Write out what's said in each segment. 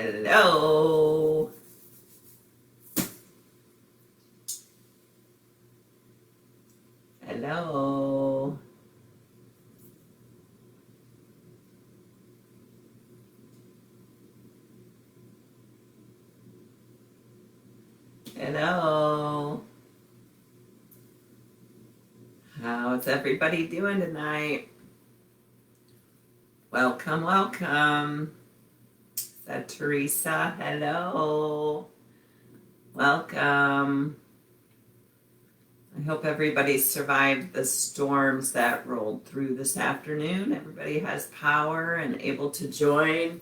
Hello. Hello. Hello. How's everybody doing tonight? Welcome, welcome. Is that Teresa? Hello. Welcome. I hope everybody survived the storms that rolled through this afternoon. Everybody has power and able to join.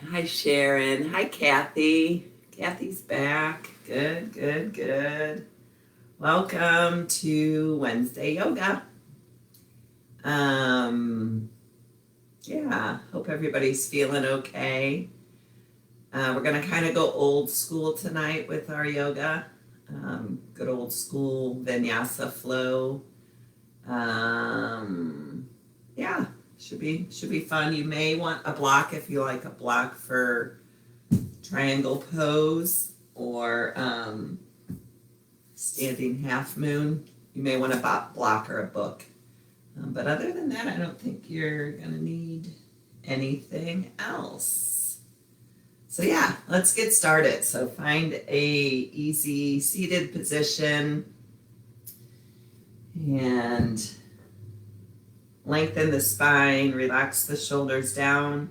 Hi, Sharon. Hi, Kathy. Kathy's back. Good, good, good. Welcome to Wednesday Yoga. Yeah, hope everybody's feeling okay. We're going to kind of go old school tonight with our yoga. Good old school vinyasa flow. Yeah, should be fun. You may want a block if you like a block for triangle pose or standing half moon. You may want a block or a book. But other than that, I don't think you're gonna need anything else. So yeah, let's get started. So find a easy seated position and lengthen the spine, relax the shoulders down,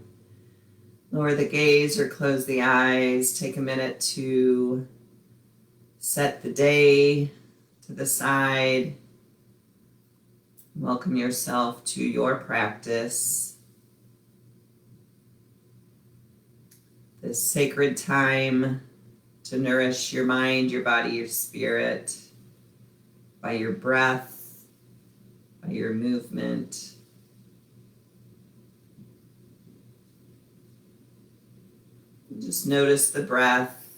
lower the gaze or close the eyes. Take a minute to set the day to the side. Welcome yourself to your practice. This sacred time to nourish your mind, your body, your spirit by your breath, by your movement. Just notice the breath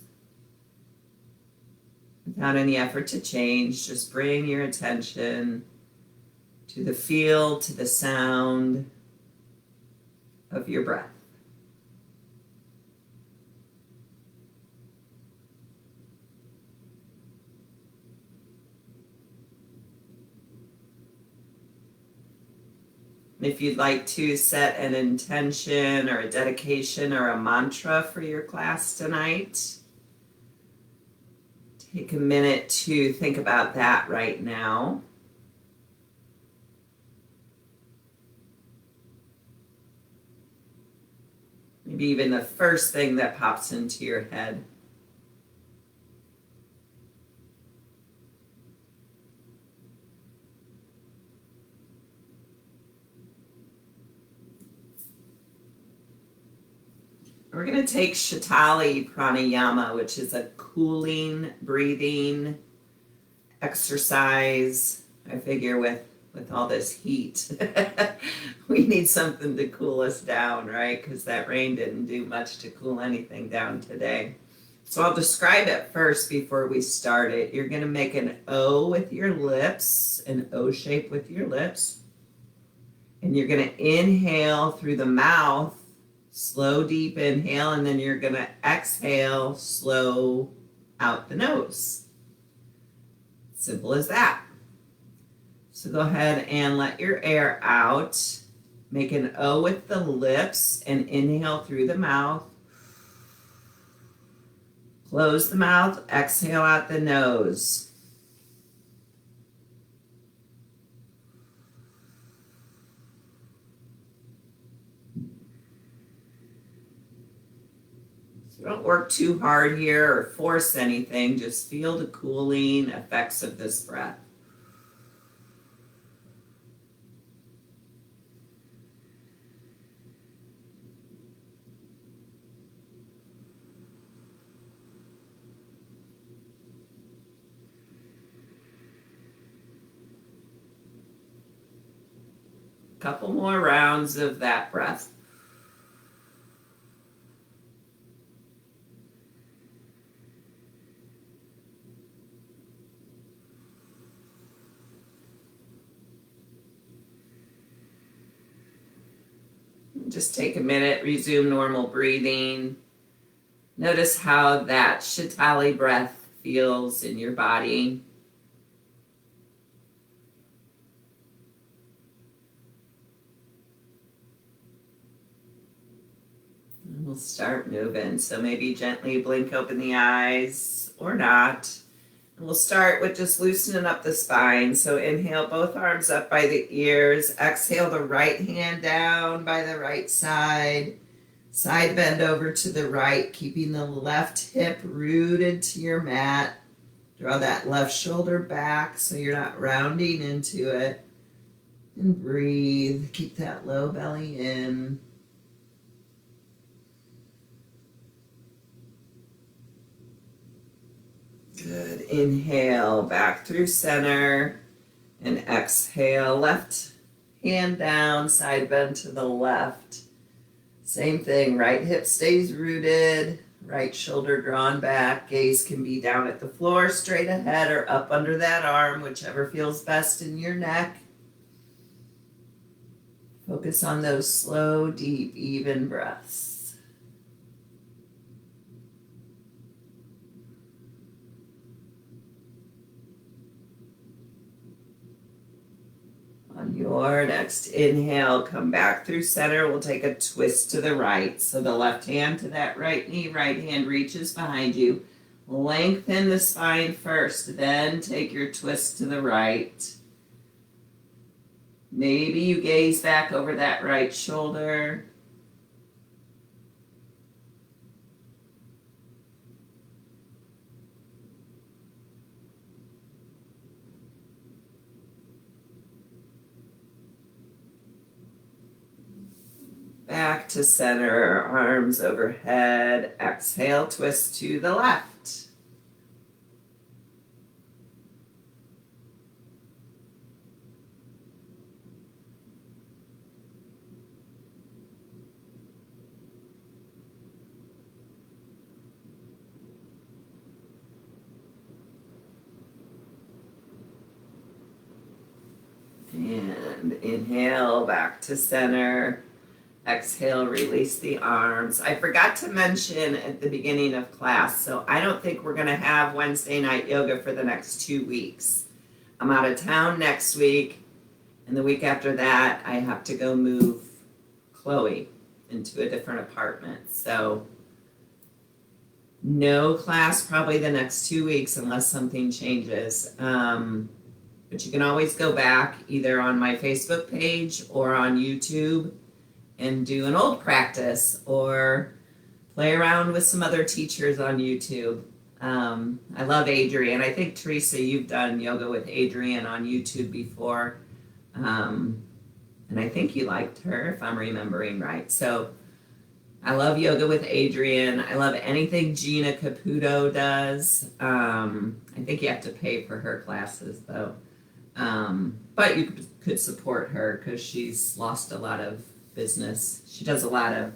without any effort to change. Just bring your attention to the feel, to the sound of your breath. If you'd like to set an intention or a dedication or a mantra for your class tonight, take a minute to think about that right now. Maybe even the first thing that pops into your head. We're going to take Shatali Pranayama, which is a cooling, breathing exercise. I figure with all this heat, we need something to cool us down, right? Because that rain didn't do much to cool anything down today. So I'll describe it first before we start it. You're going to make an O with your lips, an O shape with your lips. And you're going to inhale through the mouth, slow, deep inhale, and then you're going to exhale, slow out the nose. Simple as that. So go ahead and let your air out. Make an O with the lips and inhale through the mouth. Close the mouth, exhale out the nose. So don't work too hard here or force anything. Just feel the cooling effects of this breath. Couple more rounds of that breath. Just take a minute, resume normal breathing. Notice how that Shitali breath feels in your body. And we'll start moving. So maybe gently blink open the eyes or not. And we'll start with just loosening up the spine. So inhale both arms up by the ears. Exhale the right hand down by the right side. Side bend over to the right, keeping the left hip rooted to your mat. Draw that left shoulder back so you're not rounding into it. And breathe. Keep that low belly in. Good. Inhale back through center. And exhale, left hand down, side bend to the left. Same thing, right hip stays rooted, right shoulder drawn back, gaze can be down at the floor, straight ahead, or up under that arm, whichever feels best in your neck. Focus on those slow, deep, even breaths. On your next inhale, come back through center. We'll take a twist to the right. So the left hand to that right knee, right hand reaches behind you. Lengthen the spine first, then take your twist to the right. Maybe you gaze back over that right shoulder. Back to center, arms overhead. Exhale, twist to the left. And inhale, back to center. Exhale, release the arms. I forgot to mention at the beginning of class, so I don't think we're going to have Wednesday night yoga for the next 2 weeks. I'm out of town next week, and the week after that, I have to go move Chloe into a different apartment. So no class probably the next 2 weeks unless something changes. But you can always go back either on my Facebook page or on YouTube and do an old practice or play around with some other teachers on YouTube. I love Adrienne. I think, Teresa, you've done yoga with Adrienne on YouTube before. And I think you liked her, if I'm remembering right. So I love yoga with Adrienne. I love anything Gina Caputo does. I think you have to pay for her classes, though. But you could support her because she's lost a lot of business. She does a lot of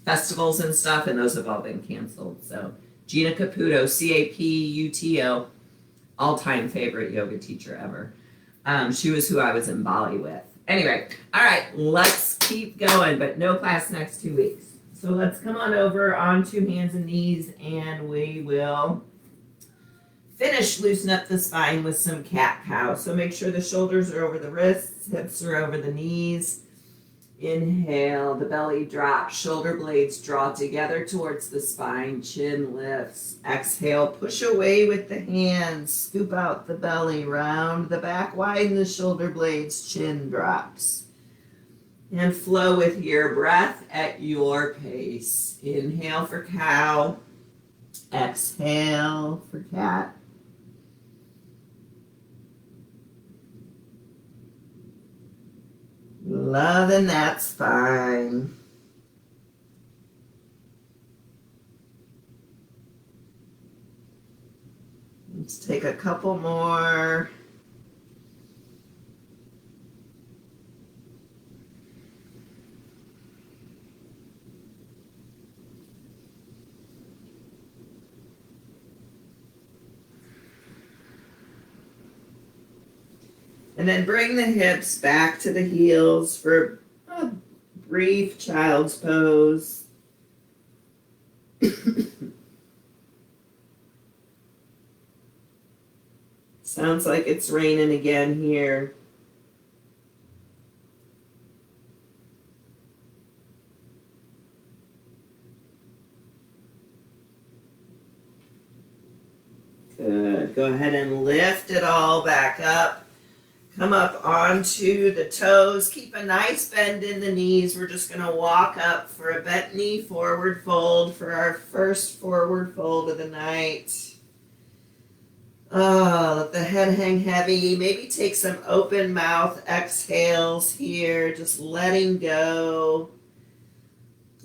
festivals and stuff, and those have all been canceled. So Gina Caputo, Caputo, all-time favorite yoga teacher ever. She was who I was in Bali with. Anyway, all right, let's keep going, but no class next 2 weeks. So let's come on over onto hands and knees, and we will finish loosen up the spine with some cat-cow. So make sure the shoulders are over the wrists, hips are over the knees. Inhale, the belly drops, shoulder blades draw together towards the spine, chin lifts. Exhale, push away with the hands, scoop out the belly, round the back, widen the shoulder blades, chin drops. And flow with your breath at your pace. Inhale for cow, exhale for cat. Loving that spine. Let's take a couple more. And then bring the hips back to the heels for brief child's pose. Sounds like it's raining again here. Good. Go ahead and lift it all back up. Come up onto the toes. Keep a nice bend in the knees. We're just going to walk up for a bent knee forward fold for our first forward fold of the night. Let the head hang heavy. Maybe take some open mouth exhales here. Just letting go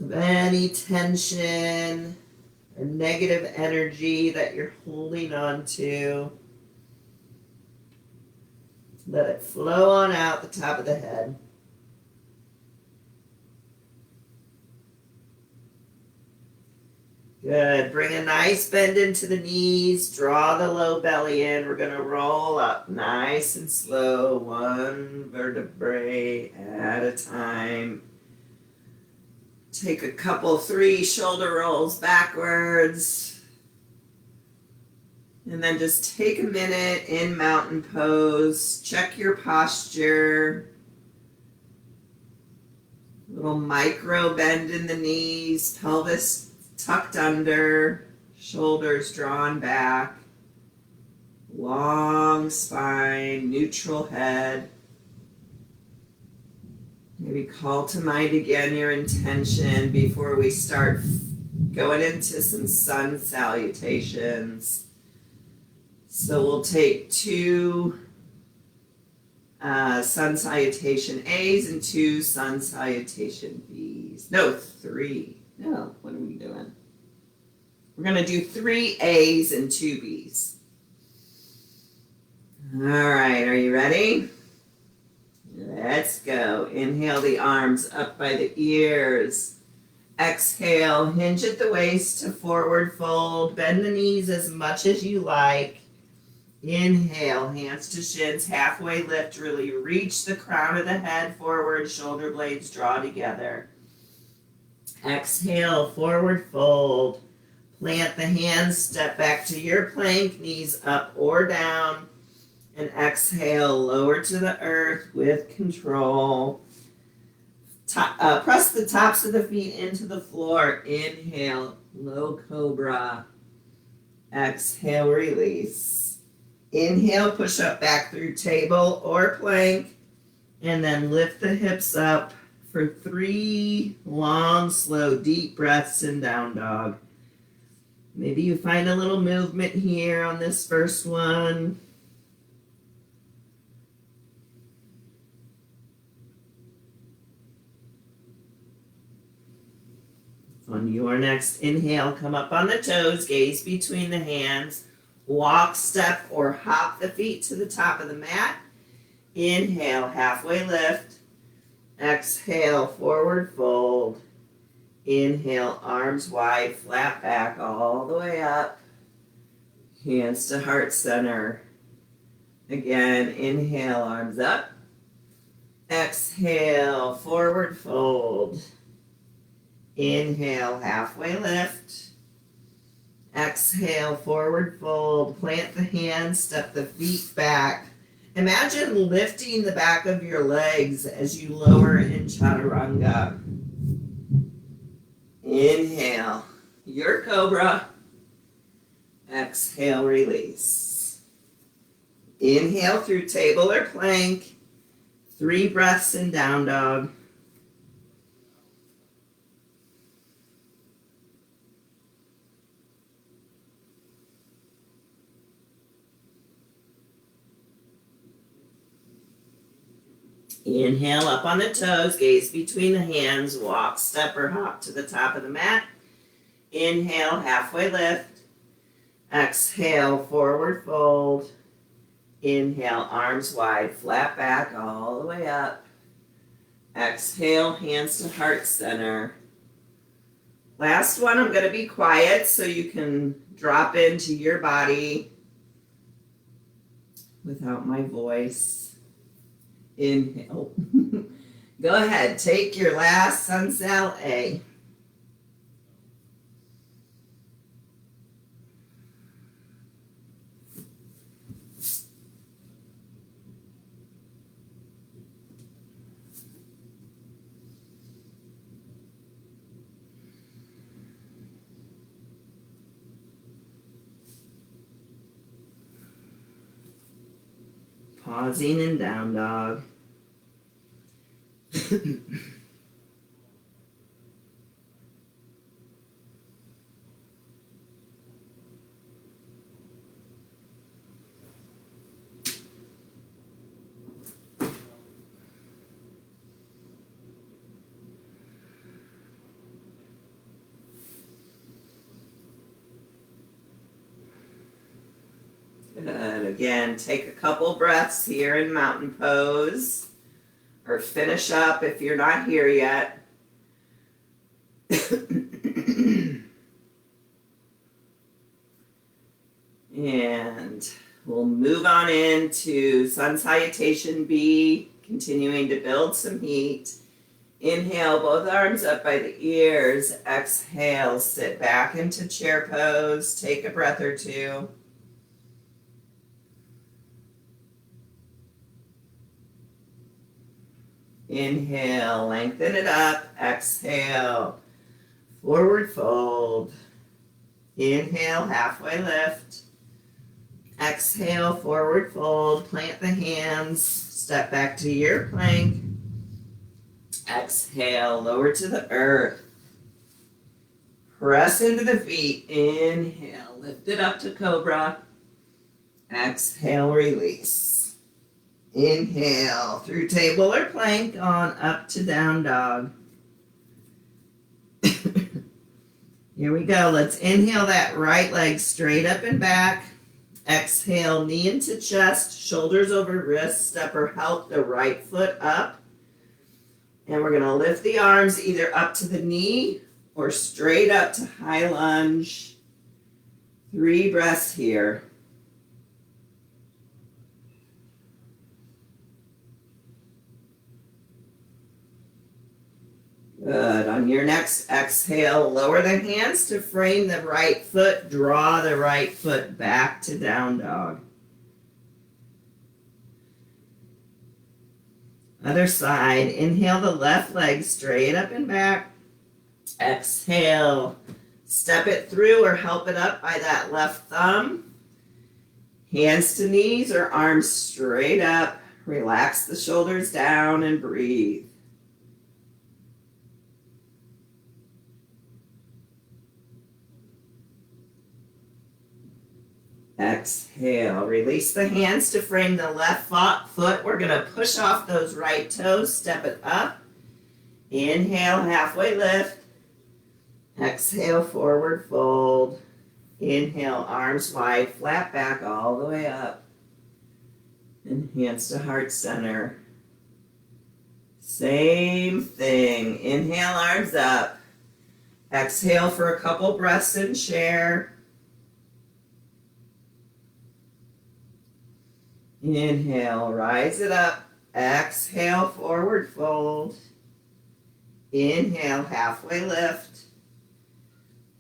of any tension or negative energy that you're holding on to. Let it flow on out the top of the head. Good. Bring a nice bend into the knees. Draw the low belly in. We're going to roll up nice and slow, one vertebrae at a time. Take a couple, 3 shoulder rolls backwards. And then just take a minute in mountain pose. Check your posture. Little micro bend in the knees, pelvis tucked under, shoulders drawn back. Long spine, neutral head. Maybe call to mind again your intention before we start going into some sun salutations. So we'll take 2 sun salutation A's and 2 sun salutation B's. No, 3. No, what are we doing? We're going to do 3 A's and 2 B's. All right, are you ready? Let's go. Inhale the arms up by the ears. Exhale, hinge at the waist to forward fold. Bend the knees as much as you like. Inhale, hands to shins, halfway lift, really reach the crown of the head forward, shoulder blades draw together. Exhale, forward fold. Plant the hands, step back to your plank, knees up or down. And exhale, lower to the earth with control. Press the tops of the feet into the floor. Inhale, low cobra. Exhale, release. Inhale, push up back through table or plank, and then lift the hips up for 3 long, slow, deep breaths in down dog. Maybe you find a little movement here on this first one. On your next inhale, come up on the toes, gaze between the hands. Walk, step, or hop the feet to the top of the mat. Inhale, halfway lift. Exhale, forward fold. Inhale, arms wide, flat back all the way up. Hands to heart center. Again, inhale, arms up. Exhale, forward fold. Inhale, halfway lift. Exhale, forward fold. Plant the hands, step the feet back. Imagine lifting the back of your legs as you lower in chaturanga. Inhale, your cobra. Exhale, release. Inhale through table or plank. 3 breaths in down dog. Inhale up on the toes, gaze between the hands, walk, step, or hop to the top of the mat. Inhale, halfway lift. Exhale, forward fold. Inhale, arms wide, flat back all the way up. Exhale, hands to heart center. Last one, I'm going to be quiet so you can drop into your body without my voice. Inhale. Go ahead, take your last sun sal A. Pausing in down dog. Good. Again, take a couple breaths here in mountain pose, or finish up if you're not here yet. And we'll move on into Sun Salutation B, continuing to build some heat. Inhale, both arms up by the ears. Exhale, sit back into chair pose. Take a breath or two. Inhale, lengthen it up. Exhale, forward fold. Inhale, halfway lift. Exhale, forward fold. Plant the hands. Step back to your plank. Exhale, lower to the earth. Press into the feet. Inhale, lift it up to cobra. Exhale, release. Inhale, through table or plank on up to down dog. Here we go. Let's inhale that right leg straight up and back. Exhale, knee into chest, shoulders over wrist. Step or help the right foot up. And we're going to lift the arms either up to the knee or straight up to high lunge. 3 breaths here. Good. On your next exhale, lower the hands to frame the right foot. Draw the right foot back to down dog. Other side. Inhale the left leg straight up and back. Exhale. Step it through or help it up by that left thumb. Hands to knees or arms straight up. Relax the shoulders down and breathe. Exhale, release the hands to frame the left foot. We're going to push off those right toes, step it up. Inhale, halfway lift. Exhale, forward fold. Inhale, arms wide, flat back all the way up. And hands to heart center. Same thing. Inhale, arms up. Exhale for a couple breaths in chair. Inhale, rise it up. Exhale, forward fold. Inhale, halfway lift.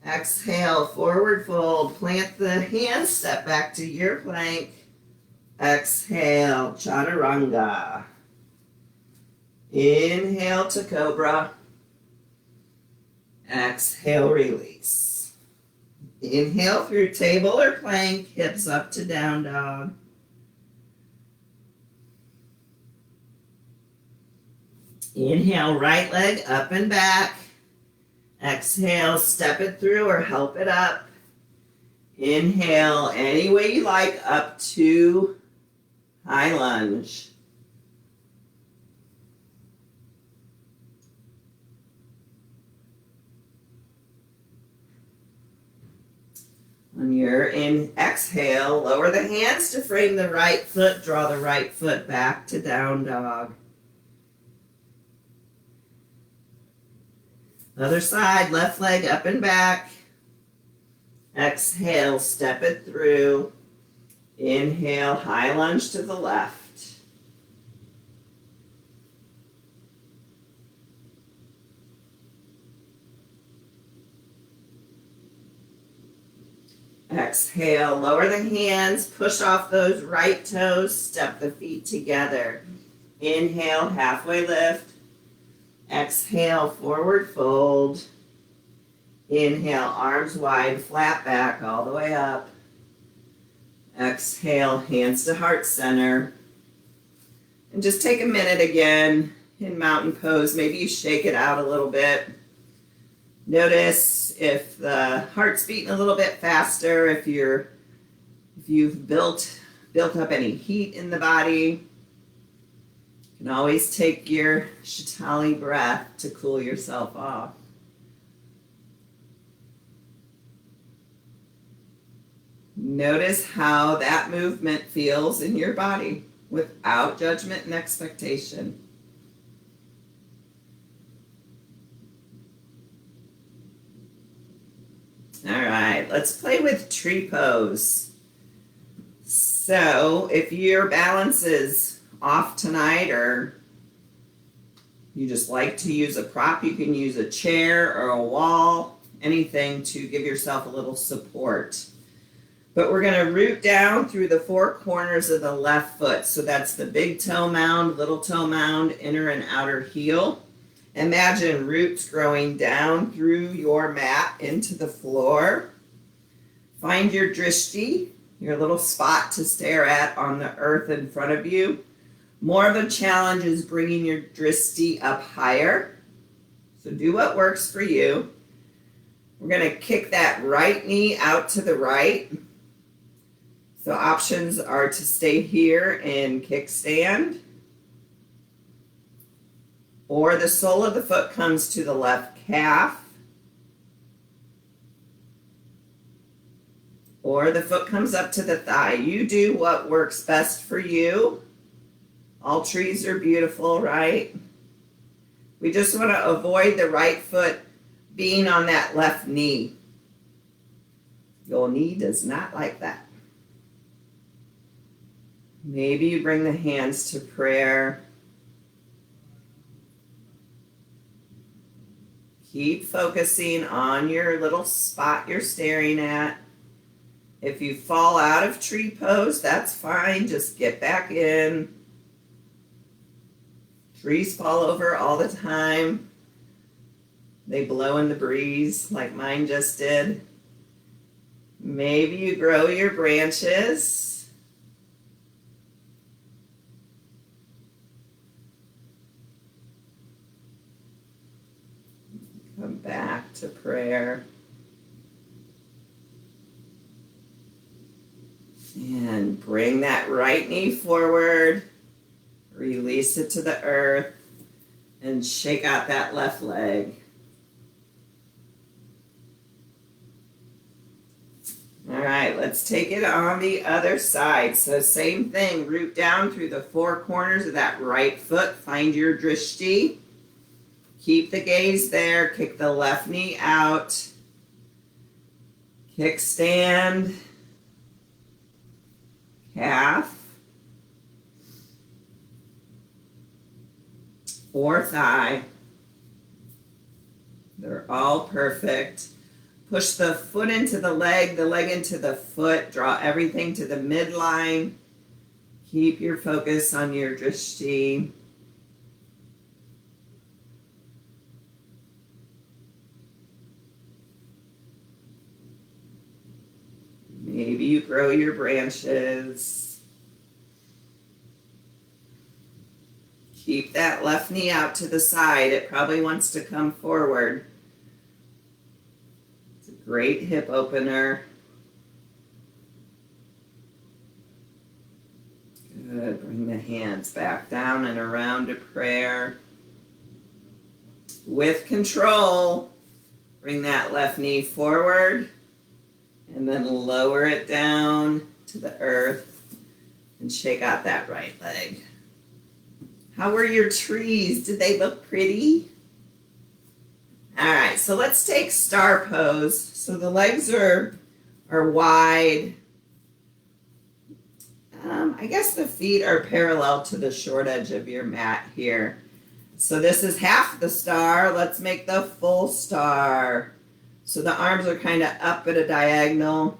Exhale, forward fold. Plant the hands, step back to your plank. Exhale, chaturanga. Inhale to cobra. Exhale, release. Inhale through table or plank, hips up to down dog. Inhale, right leg up and back. Exhale, step it through or help it up. Inhale, any way you like, up to high lunge. On your exhale, lower the hands to frame the right foot. Draw the right foot back to down dog. Other side, left leg up and back. Exhale, step it through. Inhale, high lunge to the left. Exhale, lower the hands, push off those right toes, step the feet together. Inhale, halfway lift. Exhale, forward fold. Inhale, arms wide, flat back all the way up. Exhale, hands to heart center. And just take a minute again in mountain pose. Maybe you shake it out a little bit. Notice if the heart's beating a little bit faster, if you've built up any heat in the body. You can always take your Shatali breath to cool yourself off. Notice how that movement feels in your body without judgment and expectation. All right, let's play with tree pose. So if your balance is off tonight or you just like to use a prop, you can use a chair or a wall, anything to give yourself a little support. But we're going to root down through the four corners of the left foot. So that's the big toe mound, little toe mound, inner and outer heel. Imagine roots growing down through your mat into the floor. Find your drishti, your little spot to stare at on the earth in front of you. More of a challenge is bringing your drishti up higher. So do what works for you. We're going to kick that right knee out to the right. So options are to stay here in kickstand, or the sole of the foot comes to the left calf, or the foot comes up to the thigh. You do what works best for you. All trees are beautiful, right? We just want to avoid the right foot being on that left knee. Your knee does not like that. Maybe you bring the hands to prayer. Keep focusing on your little spot you're staring at. If you fall out of tree pose, that's fine. Just get back in. Trees fall over all the time. They blow in the breeze like mine just did. Maybe you grow your branches. Come back to prayer. And bring that right knee forward. Release it to the earth. And shake out that left leg. All right, let's take it on the other side. So same thing, root down through the four corners of that right foot. Find your drishti. Keep the gaze there. Kick the left knee out. Kickstand. Calf. Or thigh. They're all perfect. Push the foot into the leg into the foot. Draw everything to the midline. Keep your focus on your drishti. Maybe you grow your branches. Keep that left knee out to the side. It probably wants to come forward. It's a great hip opener. Good. Bring the hands back down and around to prayer. With control, bring that left knee forward. And then lower it down to the earth and shake out that right leg. How were your trees? Did they look pretty? All right, so let's take star pose. So the legs are wide. I guess the feet are parallel to the short edge of your mat here. So this is half the star. Let's make the full star. So the arms are kind of up at a diagonal.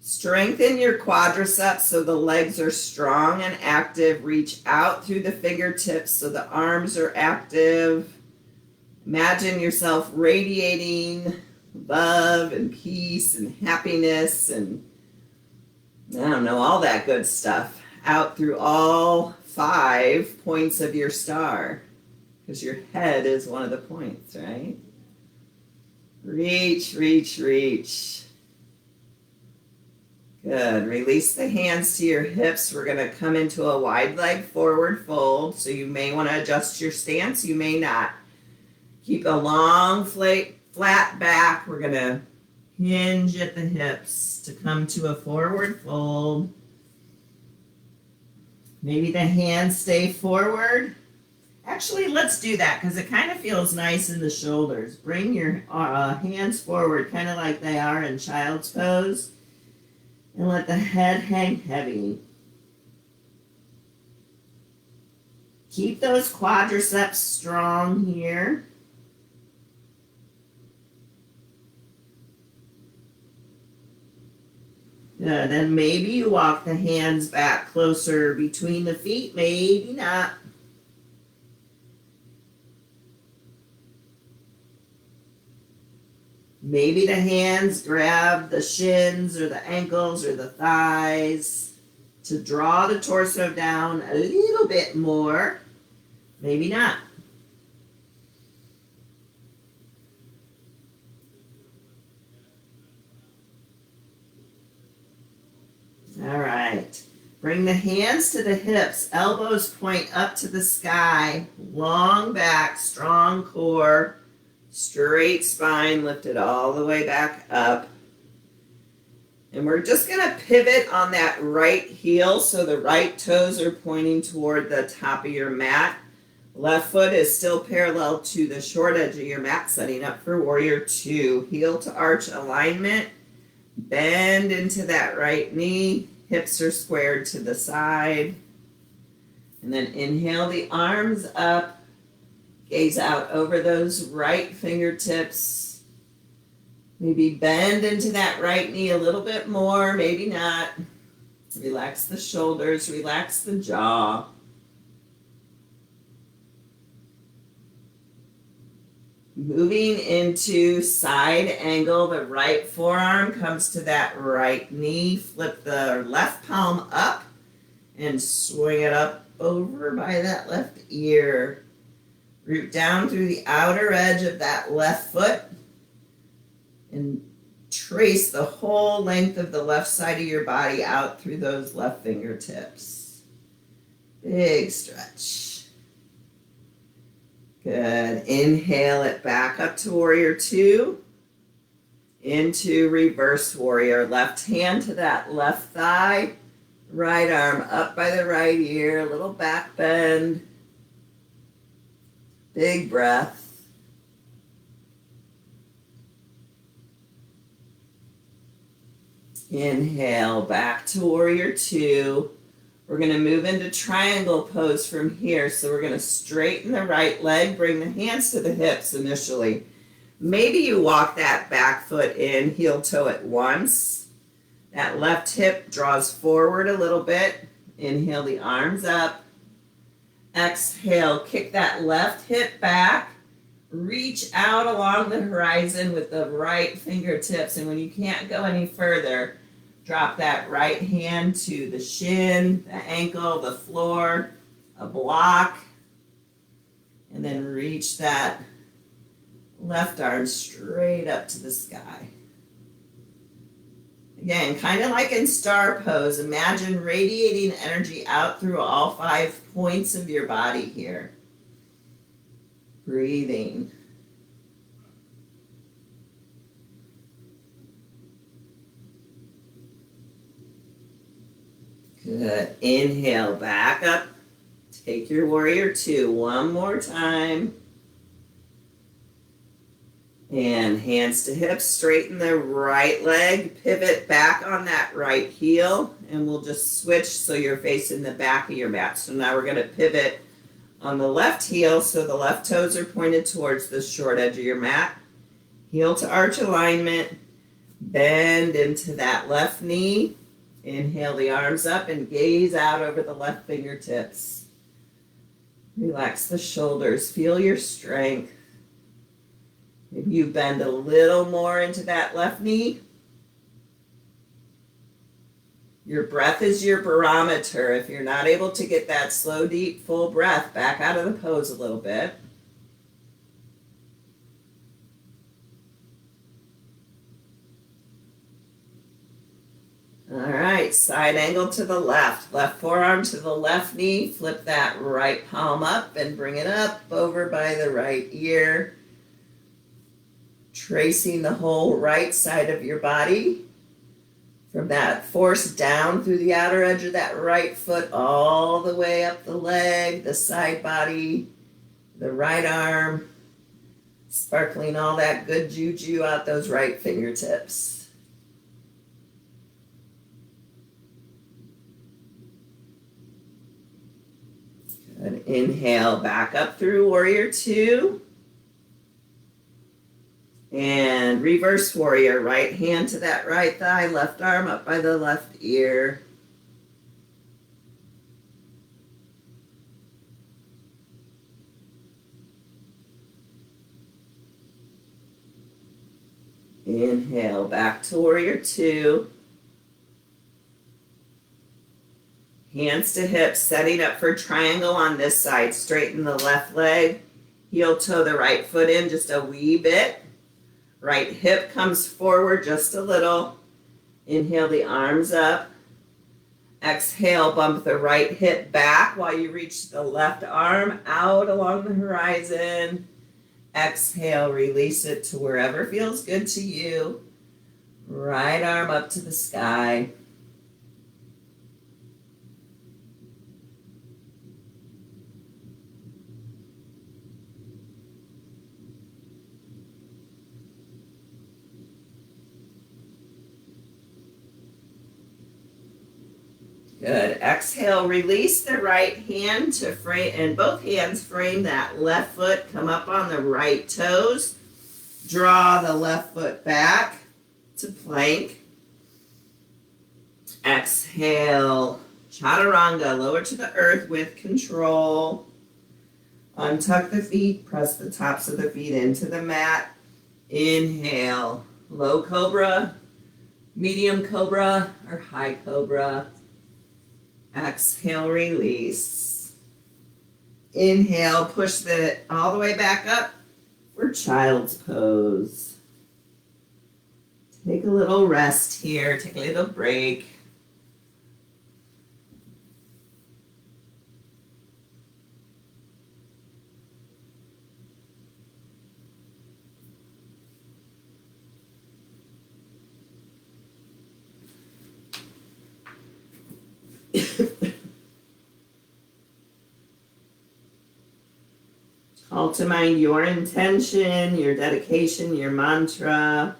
Strengthen your quadriceps so the legs are strong and active. Reach out through the fingertips so the arms are active. Imagine yourself radiating love and peace and happiness and, I don't know, all that good stuff out through all 5 points of your star, because your head is one of the points, right? Reach, reach, reach. Good. Release the hands to your hips. We're going to come into a wide leg forward fold. So you may want to adjust your stance. You may not. Keep a long flat back. We're going to hinge at the hips to come to a forward fold. Maybe the hands stay forward. Actually, let's do that because it kind of feels nice in the shoulders. Bring your hands forward, kind of like they are in Child's Pose. And let the head hang heavy. Keep those quadriceps strong here. Good. Then maybe you walk the hands back closer between the feet, maybe not. Maybe the hands grab the shins or the ankles or the thighs to draw the torso down a little bit more. Maybe not. All right. Bring the hands to the hips. Elbows point up to the sky. Long back, strong core. Straight spine lifted all the way back up. And we're just going to pivot on that right heel so the right toes are pointing toward the top of your mat. Left foot is still parallel to the short edge of your mat, setting up for Warrior 2. Heel to arch alignment. Bend into that right knee. Hips are squared to the side. And then inhale the arms up. Gaze out over those right fingertips. Maybe bend into that right knee a little bit more, maybe not. Relax the shoulders, relax the jaw. Moving into side angle, the right forearm comes to that right knee. Flip the left palm up and swing it up over by that left ear. Root down through the outer edge of that left foot and trace the whole length of the left side of your body out through those left fingertips. Big stretch. Good. Inhale it back up to Warrior 2. Into Reverse Warrior. Left hand to that left thigh. Right arm up by the right ear. A little back bend. Big breath. Inhale, back to Warrior 2. We're going to move into Triangle Pose from here. So we're going to straighten the right leg, bring the hands to the hips initially. Maybe you walk that back foot in, heel toe at once. That left hip draws forward a little bit. Inhale the arms up. Exhale, kick that left hip back. Reach out along the horizon with the right fingertips. And when you can't go any further, drop that right hand to the shin, the ankle, the floor, a block. And then reach that left arm straight up to the sky. Again, kind of like in Star Pose, imagine radiating energy out through all 5 points of your body here. Breathing. Good. Inhale, back up. Take your Warrior 2 one more time. And hands to hips, straighten the right leg, pivot back on that right heel, and we'll just switch so you're facing the back of your mat. So now we're going to pivot on the left heel so the left toes are pointed towards the short edge of your mat. Heel to arch alignment. Bend into that left knee. Inhale the arms up and gaze out over the left fingertips. Relax the shoulders. Feel your strength. Maybe you bend a little more into that left knee. Your breath is your barometer. If you're not able to get that slow, deep, full breath, back out of the pose a little bit. All right, side angle to the left. Left forearm to the left knee. Flip that right palm up and bring it up over by the right ear. Tracing the whole right side of your body. From that force down through the outer edge of that right foot all the way up the leg, the side body, the right arm. Sparkling all that good juju out those right fingertips. Good. Inhale back up through warrior two. And reverse warrior, right hand to that right thigh, left arm up by the left ear. Inhale, back to warrior two. Hands to hips, setting up for triangle on this side. Straighten the left leg. Heel toe the right foot in just a wee bit. Right hip comes forward just a little. Inhale the arms up. Exhale, bump the right hip back while you reach the left arm out along the horizon. Exhale, release it to wherever feels good to you. Right arm up to the sky. Good. Exhale, release the right hand to frame, and both hands frame that left foot. Come up on the right toes. Draw the left foot back to plank. Exhale, chaturanga, lower to the earth with control. Untuck the feet, press the tops of the feet into the mat. Inhale, low cobra, medium cobra, or high cobra. Exhale, release. Inhale, push all the way back up for child's pose. Take a little rest here, take a little break. Call to mind your intention, your dedication, your mantra.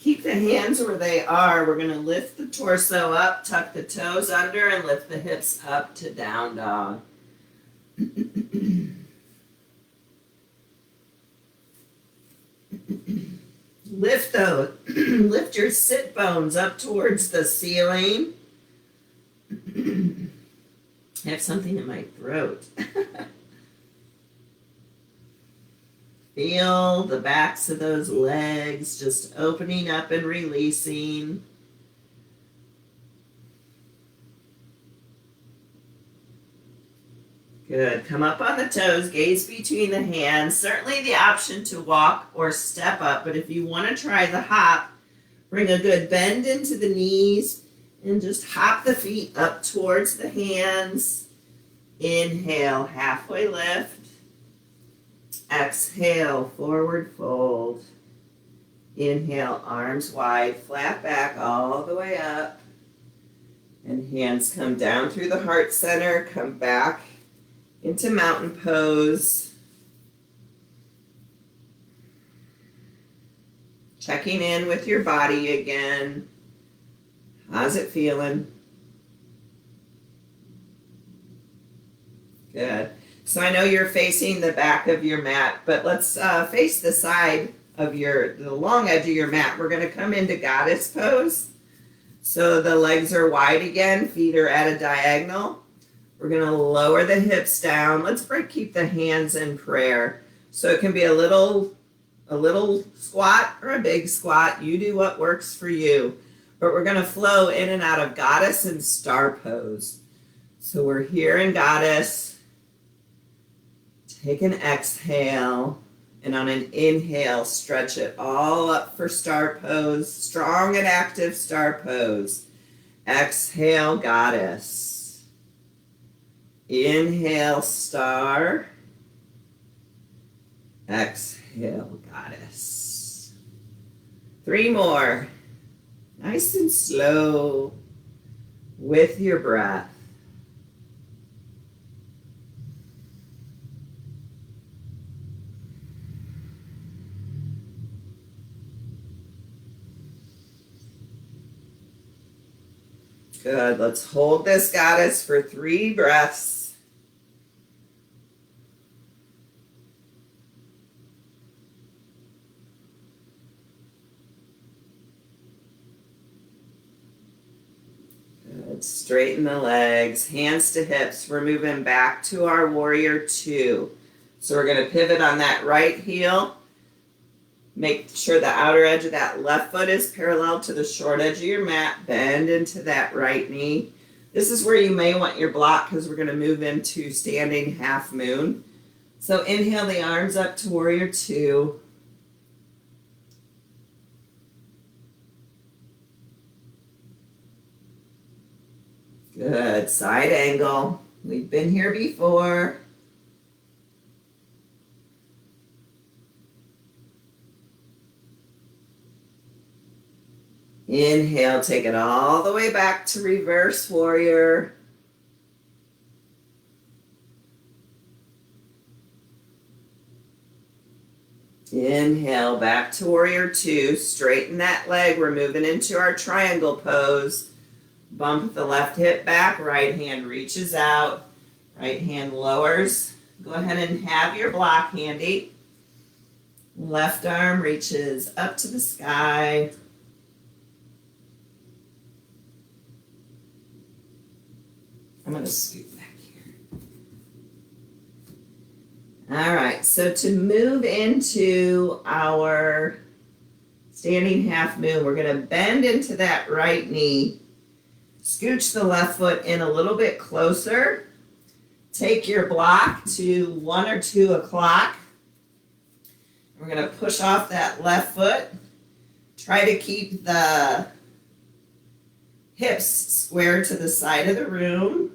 Keep the hands where they are. We're going to lift the torso up, tuck the toes under, and lift the hips up to down dog. Lift your sit bones up towards the ceiling. I have something in my throat. Feel the backs of those legs just opening up and releasing. Good. Come up on the toes, gaze between the hands. Certainly the option to walk or step up, but if you want to try the hop, bring a good bend into the knees and just hop the feet up towards the hands. Inhale, halfway lift. Exhale, forward fold. Inhale, arms wide, flat back all the way up. And hands come down through the heart center, come back into mountain pose. checking in with your body again. How's it feeling? Good. So I know you're facing the back of your mat, but let's face the side of the long edge of your mat. We're going to come into Goddess Pose. So the legs are wide again, feet are at a diagonal. We're going to lower the hips down. Let's keep the hands in prayer. So it can be a little squat or a big squat. You do what works for you. But we're going to flow in and out of Goddess and Star Pose. So we're here in Goddess. Take an exhale. And on an inhale, stretch it all up for Star Pose. Strong and active Star Pose. Exhale, Goddess. Inhale, Star. Exhale, Goddess. 3 more. Nice and slow with your breath. Good. Let's hold this Goddess for 3 breaths. Good. Straighten the legs, hands to hips. We're moving back to our Warrior 2. So we're going to pivot on that right heel. Make sure the outer edge of that left foot is parallel to the short edge of your mat. Bend into that right knee. This is where you may want your block because we're going to move into standing half moon. So inhale the arms up to Warrior 2. Good. Side angle. We've been here before. Inhale, take it all the way back to reverse warrior. Inhale, back to Warrior 2. Straighten that leg. We're moving into our triangle pose. Bump the left hip back. Right hand reaches out. Right hand lowers. Go ahead and have your block handy. Left arm reaches up to the sky. I'm going to scoot back here. All right, so to move into our standing half moon, we're going to bend into that right knee. Scooch the left foot in a little bit closer. Take your block to 1 or 2 o'clock. We're going to push off that left foot. Try to keep the hips square to the side of the room.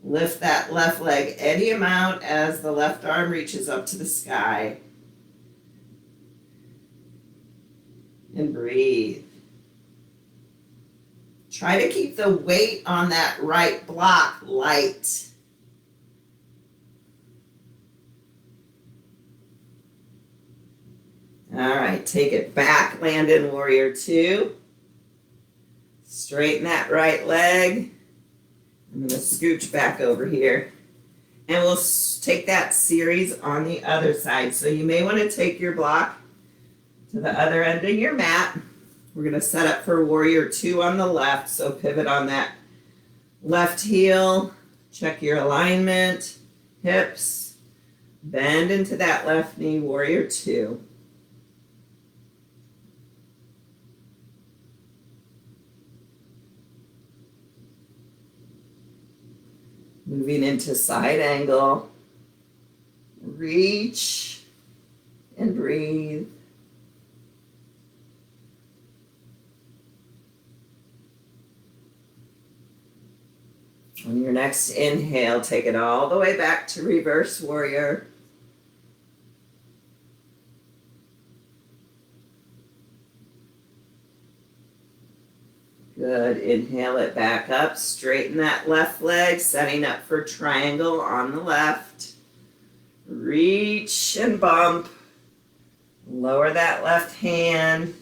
Lift that left leg any amount as the left arm reaches up to the sky. And breathe. Try to keep the weight on that right block light. All right, take it back, land in Warrior 2. Straighten that right leg. I'm going to scooch back over here. And we'll take that series on the other side. So you may want to take your block to the other end of your mat. We're going to set up for Warrior 2 on the left. So pivot on that left heel. Check your alignment. Hips. Bend into that left knee, Warrior 2. Moving into side angle. Reach and breathe. On your next inhale, take it all the way back to reverse warrior. Good. Inhale it back up. Straighten that left leg, setting up for triangle on the left. Reach and bump. Lower that left hand.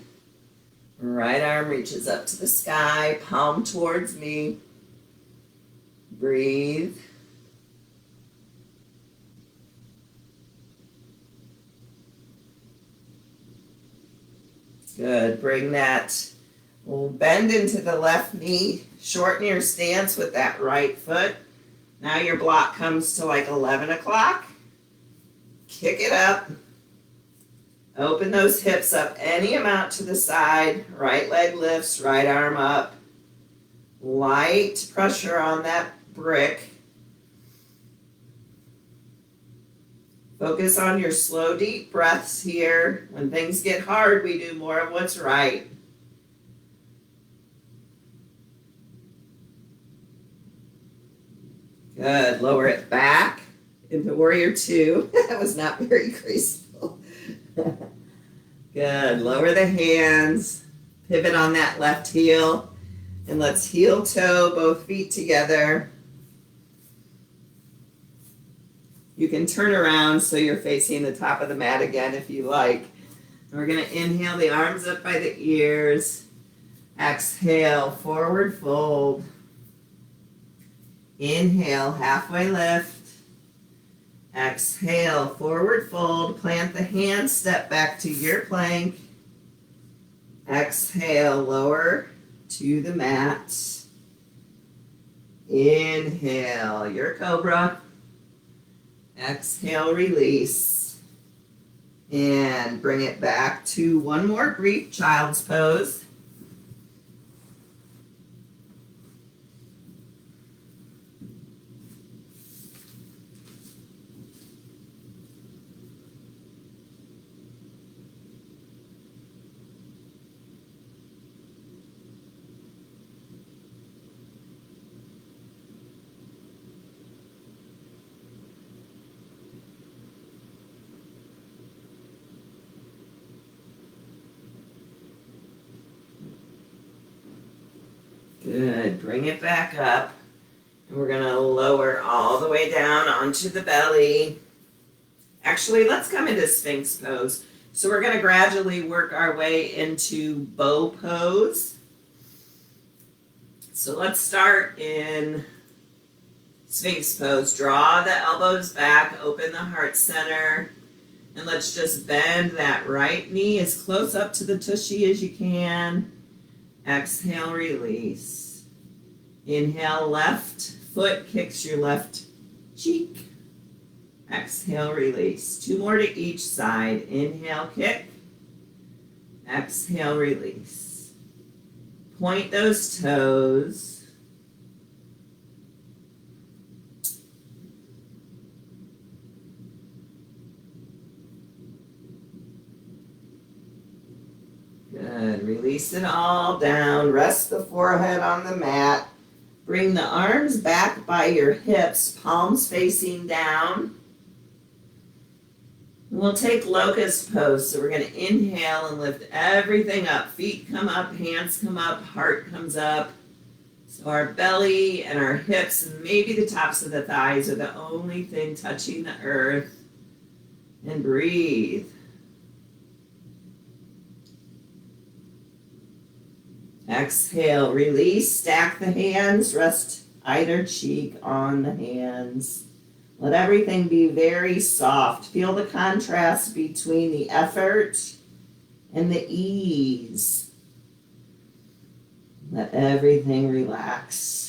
Right arm reaches up to the sky, palm towards me. Breathe. Good. Bring that bend into the left knee. Shorten your stance with that right foot. Now your block comes to like 11 o'clock. Kick it up. Open those hips up any amount to the side. Right leg lifts, right arm up. Light pressure on that brick. Focus on your slow, deep breaths here. When things get hard, we do more of what's right. Good. Lower it back into Warrior Two. That was not very graceful. Good. Lower the hands. Pivot on that left heel. And let's heel toe both feet together. You can turn around so you're facing the top of the mat again if you like. And we're going to inhale the arms up by the ears. Exhale, forward fold. Inhale, halfway lift. Exhale, forward fold. Plant the hands, step back to your plank. Exhale, lower to the mat. Inhale, your cobra. Exhale, release. And bring it back to one more brief child's pose. Good. Bring it back up. And we're going to lower all the way down onto the belly. Actually, let's come into Sphinx Pose. So we're going to gradually work our way into bow pose. So let's start in Sphinx Pose. Draw the elbows back, open the heart center, and let's just bend that right knee as close up to the tushy as you can. Exhale, release. Inhale, left foot kicks your left cheek. Exhale, release. Two more to each side. Inhale, kick. Exhale, release. Point those toes. Good. Release it all down. Rest the forehead on the mat. Bring the arms back by your hips, palms facing down. We'll take Locust Pose. So we're going to inhale and lift everything up. Feet come up, hands come up, heart comes up. So our belly and our hips and maybe the tops of the thighs are the only thing touching the earth. And breathe. Exhale, release, stack the hands, rest either cheek on the hands. Let everything be very soft. Feel the contrast between the effort and the ease. Let everything relax.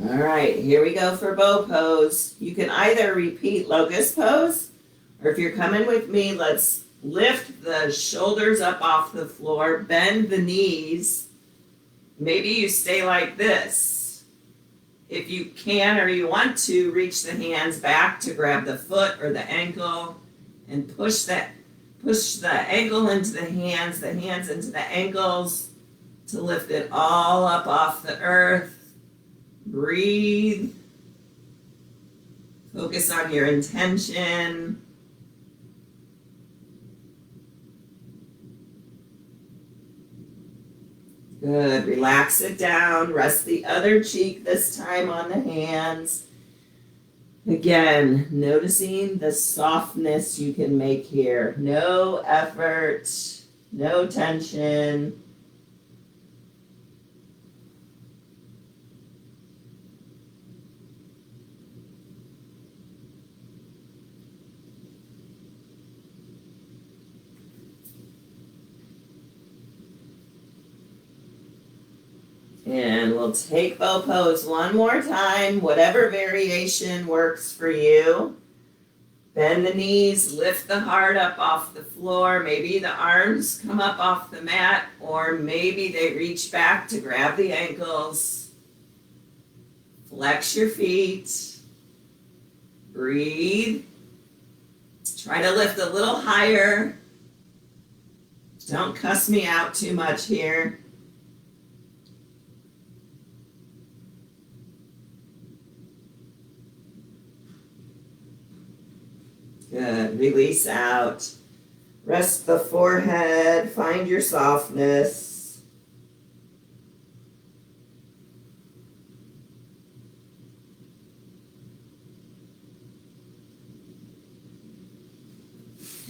All right, here we go for bow pose. You can either repeat Locust Pose, or if you're coming with me, let's lift the shoulders up off the floor, bend the knees. Maybe you stay like this. If you can or you want to, reach the hands back to grab the foot or the ankle and push the ankle into the hands into the ankles to lift it all up off the earth. Breathe. Focus on your intention. Good. Relax it down. Rest the other cheek this time on the hands. Again, noticing the softness you can make here. No effort, no tension. And we'll take bow pose one more time, whatever variation works for you. Bend the knees, lift the heart up off the floor. Maybe the arms come up off the mat, or maybe they reach back to grab the ankles. Flex your feet. Breathe. Try to lift a little higher. Don't cuss me out too much here. Good. Release out. Rest the forehead. Find your softness.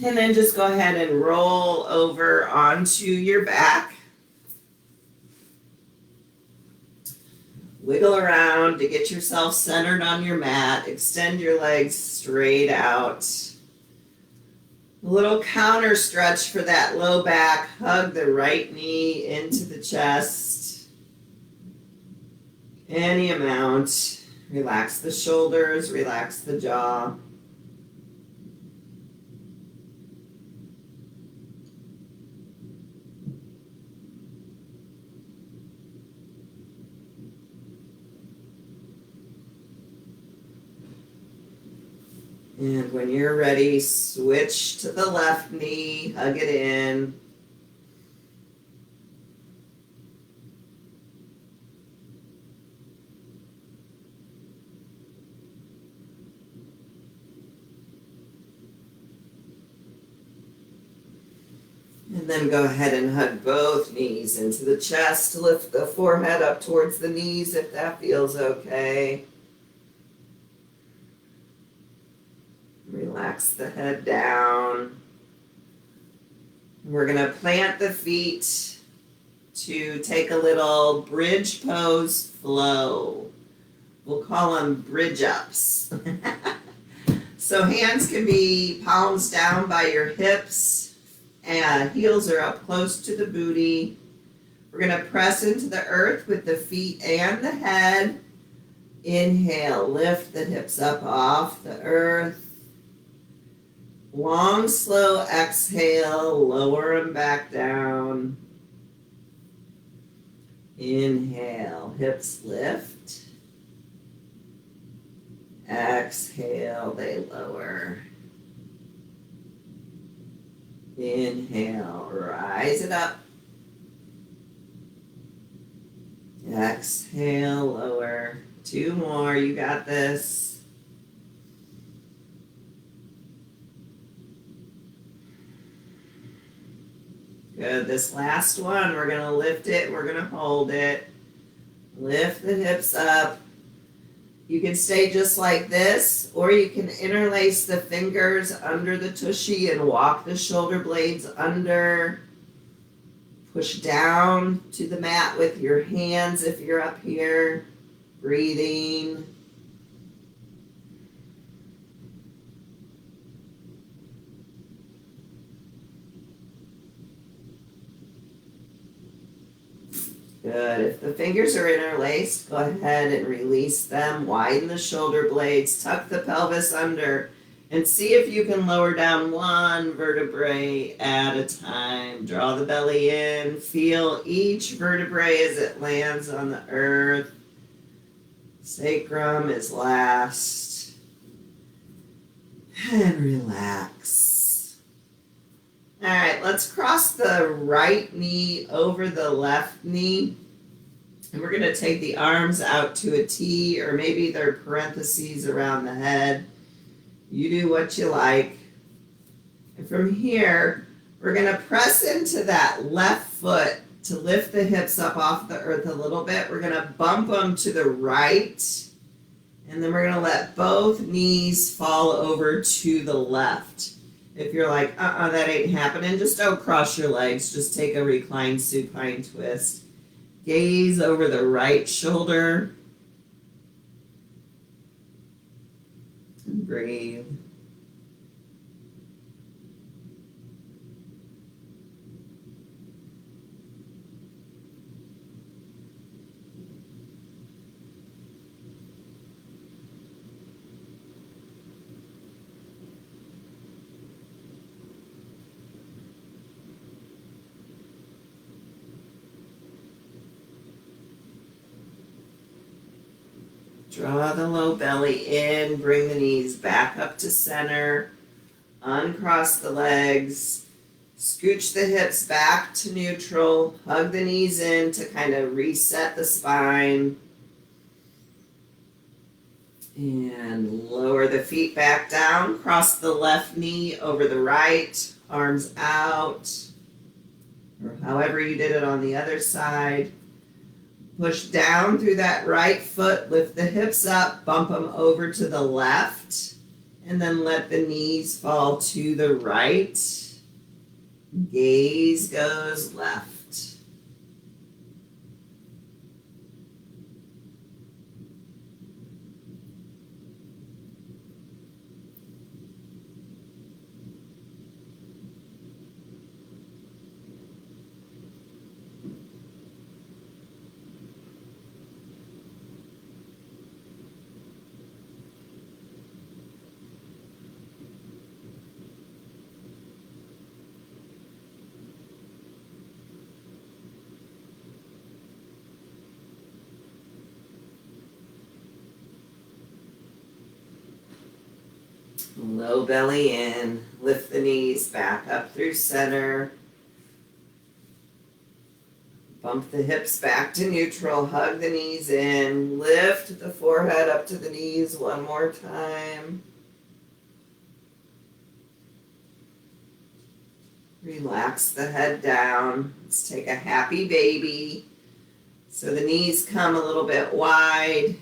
And then just go ahead and roll over onto your back. Wiggle around to get yourself centered on your mat. Extend your legs straight out. A little counter stretch for that low back. Hug the right knee into the chest. Any amount. Relax the shoulders, relax the jaw. And when you're ready, switch to the left knee, hug it in. And then go ahead and hug both knees into the chest. Lift the forehead up towards the knees if that feels okay. Relax the head down. We're going to plant the feet to take a little bridge pose flow. We'll call them bridge ups. So hands can be palms down by your hips and heels are up close to the booty. We're going to press into the earth with the feet and the head. Inhale, lift the hips up off the earth. Long, slow exhale, lower them back down. Inhale, hips lift. Exhale, they lower. Inhale, rise it up. Exhale, lower. 2 more, you got this. Good. This last one, we're going to lift it. We're going to hold it. Lift the hips up. You can stay just like this, or you can interlace the fingers under the tushy and walk the shoulder blades under. Push down to the mat with your hands if you're up here. Breathing. Good. If the fingers are interlaced, go ahead and release them. Widen the shoulder blades. Tuck the pelvis under. And see if you can lower down 1 vertebrae at a time. Draw the belly in. Feel each vertebrae as it lands on the earth. Sacrum is last. And relax. All right, let's cross the right knee over the left knee. And we're going to take the arms out to a T, or maybe they're parentheses around the head. You do what you like. And from here, we're going to press into that left foot to lift the hips up off the earth a little bit. We're going to bump them to the right. And then we're going to let both knees fall over to the left. If you're like, that ain't happening, just don't cross your legs. Just take a reclined supine twist. Gaze over the right shoulder. And breathe. Draw the low belly in, bring the knees back up to center, uncross the legs, scooch the hips back to neutral, hug the knees in to kind of reset the spine, and lower the feet back down, cross the left knee over the right, arms out, or however you did it on the other side. Push down through that right foot, lift the hips up, bump them over to the left, and then let the knees fall to the right. Gaze goes left. Low belly in, lift the knees back up through center. Bump the hips back to neutral, hug the knees in, lift the forehead up to the knees one more time. Relax the head down. Let's take a happy baby. So the knees come a little bit wide.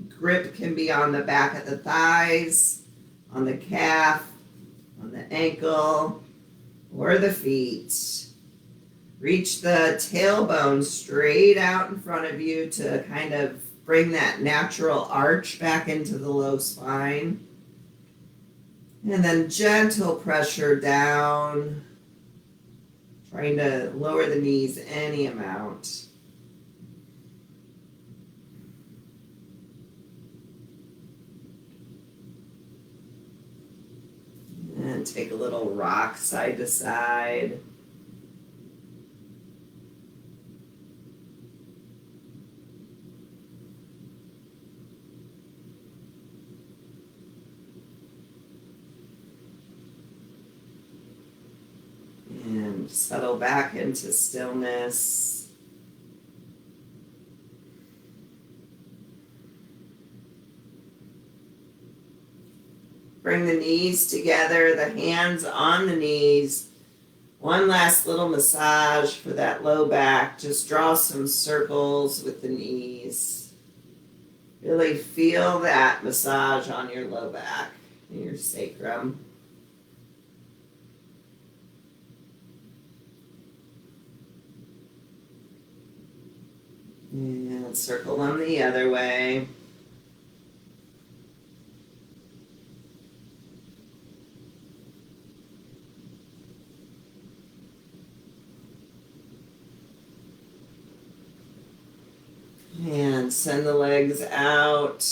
Grip can be on the back of the thighs, on the calf, on the ankle, or the feet. Reach the tailbone straight out in front of you to kind of bring that natural arch back into the low spine. And then gentle pressure down, trying to lower the knees any amount. And take a little rock side to side. And settle back into stillness. Bring the knees together, the hands on the knees. One last little massage for that low back. Just draw some circles with the knees. Really feel that massage on your low back and your sacrum. And circle them the other way. And send the legs out.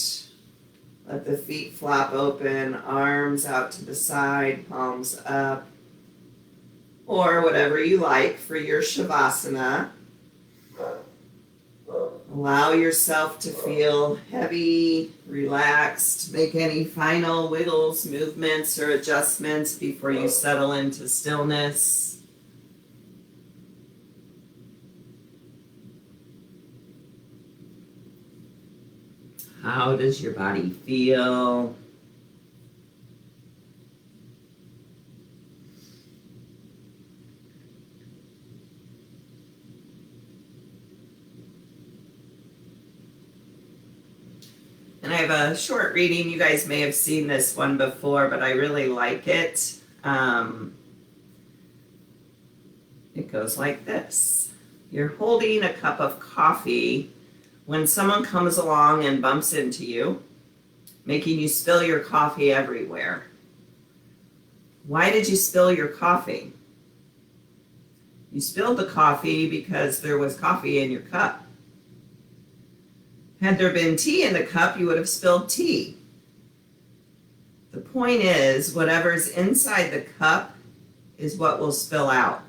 Let the feet flop open, arms out to the side, palms up. Or whatever you like for your Shavasana. Allow yourself to feel heavy, relaxed. Make any final wiggles, movements, or adjustments before you settle into stillness. . How does your body feel? And I have a short reading. You guys may have seen this one before, but I really like it. It goes like this. You're holding a cup of coffee when someone comes along and bumps into you, making you spill your coffee everywhere. Why did you spill your coffee? You spilled the coffee because there was coffee in your cup. Had there been tea in the cup, you would have spilled tea. The point is, whatever's inside the cup is what will spill out.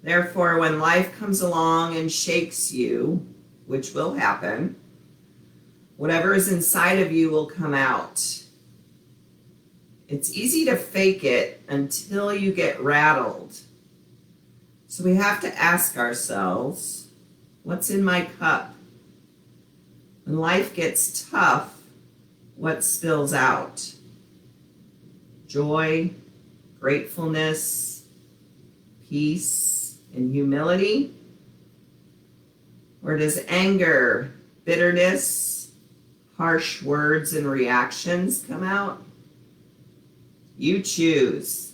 Therefore, when life comes along and shakes you, which will happen, whatever is inside of you will come out. It's easy to fake it until you get rattled. So we have to ask ourselves, what's in my cup? When life gets tough, what spills out? Joy, gratefulness, peace, and humility? Or does anger, bitterness, harsh words and reactions come out? You choose.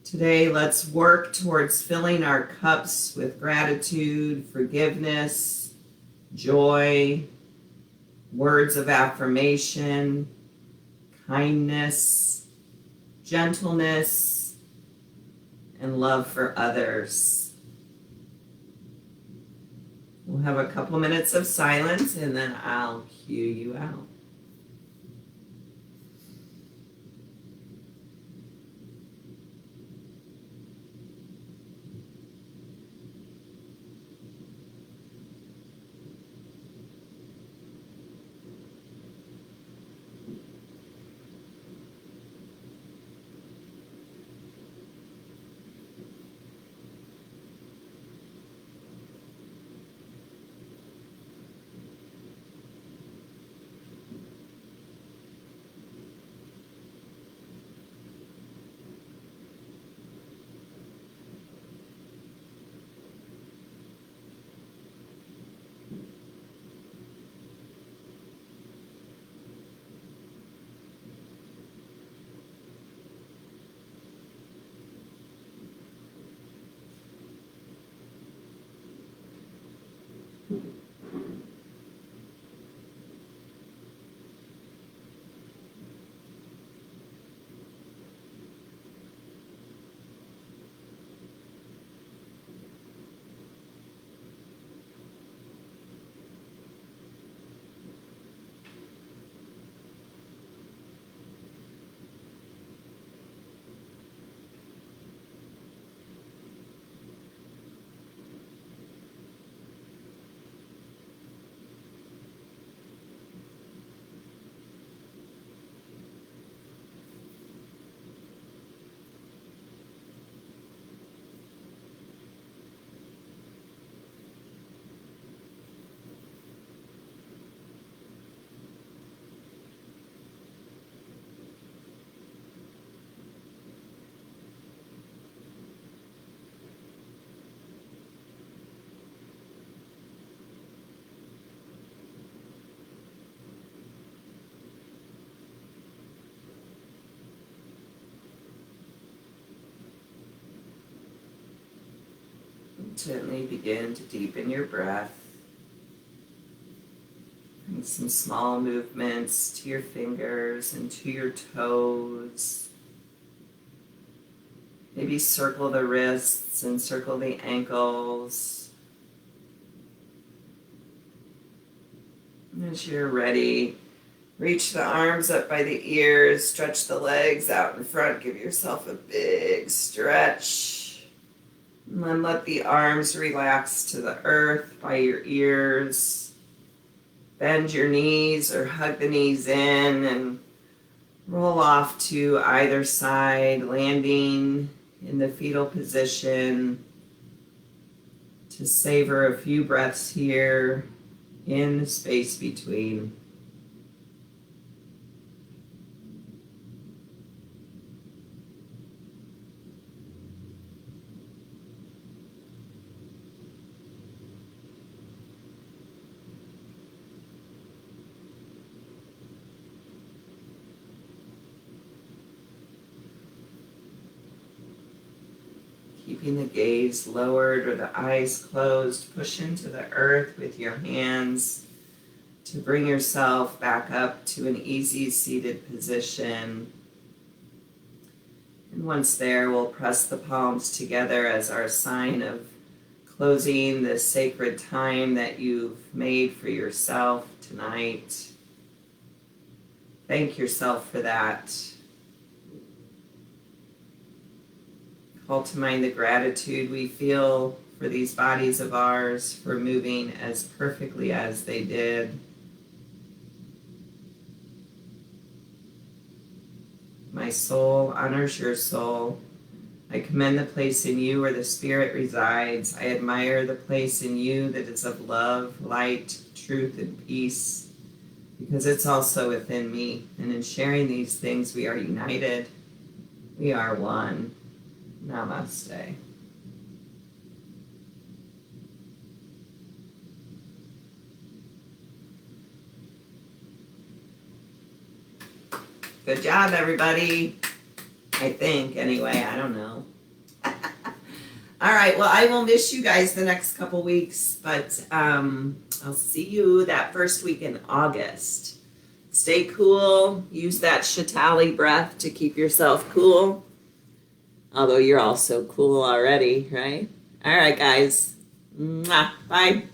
Today, let's work towards filling our cups with gratitude, forgiveness, joy, words of affirmation, kindness, gentleness, and love for others. We'll have a couple minutes of silence and then I'll cue you out. Gently begin to deepen your breath. Bring some small movements to your fingers and to your toes. Maybe circle the wrists and circle the ankles. And as you're ready, reach the arms up by the ears, stretch the legs out in front, give yourself a big stretch. And then let the arms relax to the earth by your ears. Bend your knees or hug the knees in and roll off to either side, landing in the fetal position to savor a few breaths here in the space between. Keeping the gaze lowered or the eyes closed, push into the earth with your hands to bring yourself back up to an easy seated position. And once there, we'll press the palms together as our sign of closing this sacred time that you've made for yourself tonight. Thank yourself for that. Call to mind the gratitude we feel for these bodies of ours for moving as perfectly as they did. My soul honors your soul. I commend the place in you where the Spirit resides. I admire the place in you that is of love, light, truth, and peace, because it's also within me. And in sharing these things, we are united. We are one. Namaste. Good job, everybody. I think, anyway. I don't know. All right. Well, I will miss you guys the next couple weeks, but I'll see you that first week in August. Stay cool. Use that Shatali breath to keep yourself cool. Although you're all so cool already, right? All right, guys. Mwah. Bye.